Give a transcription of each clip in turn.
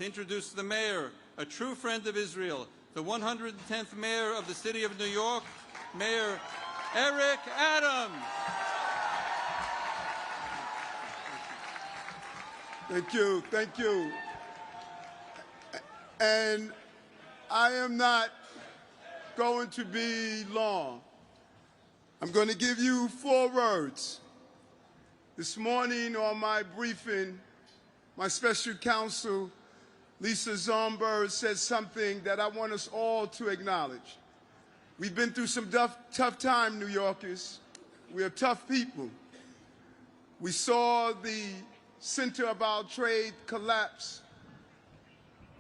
to introduce the mayor, a true friend of Israel, the 110th mayor of the city of New York, Mayor Eric Adams. Thank you, thank you. And I am not going to be long. I'm going to give you 4 words. This morning on my briefing, my special counsel, Lisa Zomberg, said something that I want us all to acknowledge. We've been through some tough time, New Yorkers. We are tough people. We saw the center of our trade collapse.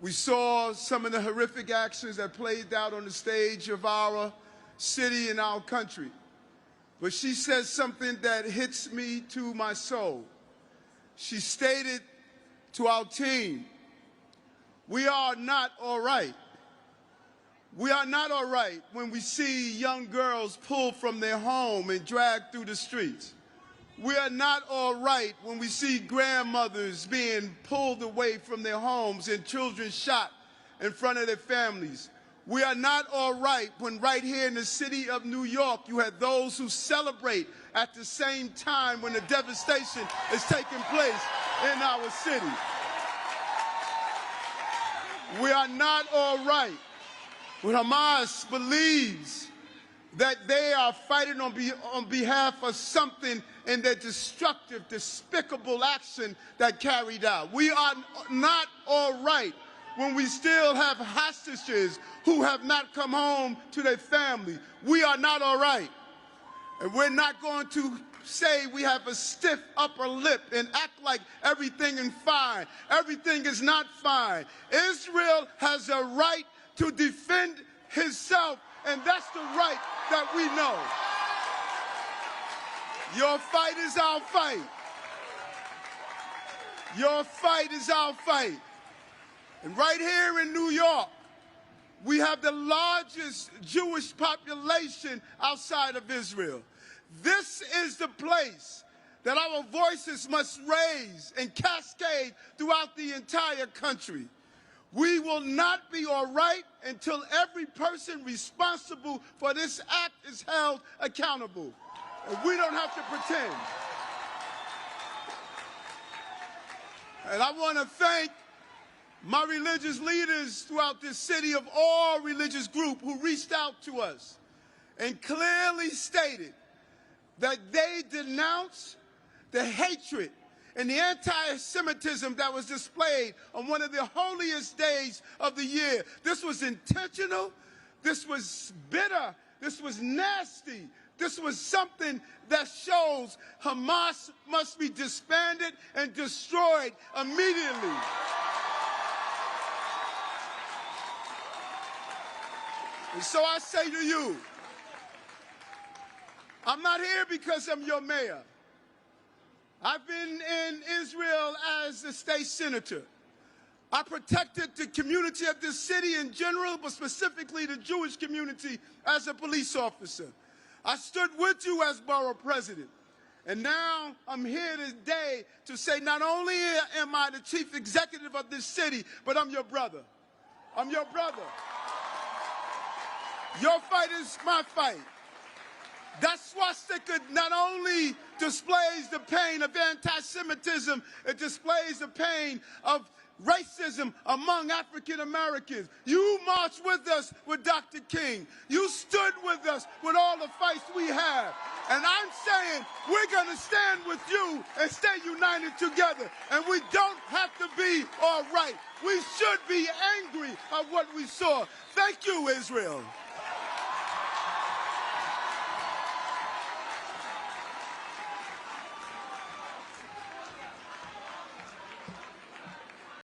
We saw some of the horrific actions that played out on the stage of our city and our country. But she said something that hits me to my soul. She stated to our team, we are not all right. We are not all right when we see young girls pulled from their home and dragged through the streets. We are not all right when we see grandmothers being pulled away from their homes and children shot in front of their families. We are not all right when right here in the city of New York you have those who celebrate at the same time when the devastation is taking place in our city. We are not all right when Hamas believes that they are fighting on behalf of something in their destructive, despicable action that carried out. We are not all right when we still have hostages who have not come home to their family. We are not all right. And we're not going to say we have a stiff upper lip and act like everything is fine. Everything is not fine. Israel has a right to defend himself, and that's the right that we know. Your fight is our fight. Your fight is our fight. And right here in New York, we have the largest Jewish population outside of Israel. This is the place that our voices must raise and cascade throughout the entire country. We will not be all right until every person responsible for this act is held accountable. And we don't have to pretend. And I want to thank my religious leaders throughout this city of all religious groups who reached out to us and clearly stated that they denounce the hatred and the anti-Semitism that was displayed on one of the holiest days of the year. This was intentional, this was bitter, this was nasty, this was something that shows Hamas must be disbanded and destroyed immediately. And so I say to you, I'm not here because I'm your mayor. I've been in Israel as a state senator. I protected the community of this city in general, but specifically the Jewish community as a police officer. I stood with you as borough president. And now I'm here today to say not only am I the chief executive of this city, but I'm your brother. I'm your brother. Your fight is my fight. That swastika not only displays the pain of anti-Semitism, it displays the pain of racism among African Americans. You marched with us with Dr. King. You stood with us with all the fights we have. And I'm saying we're going to stand with you and stay united together. And we don't have to be all right. We should be angry at what we saw. Thank you, Israel.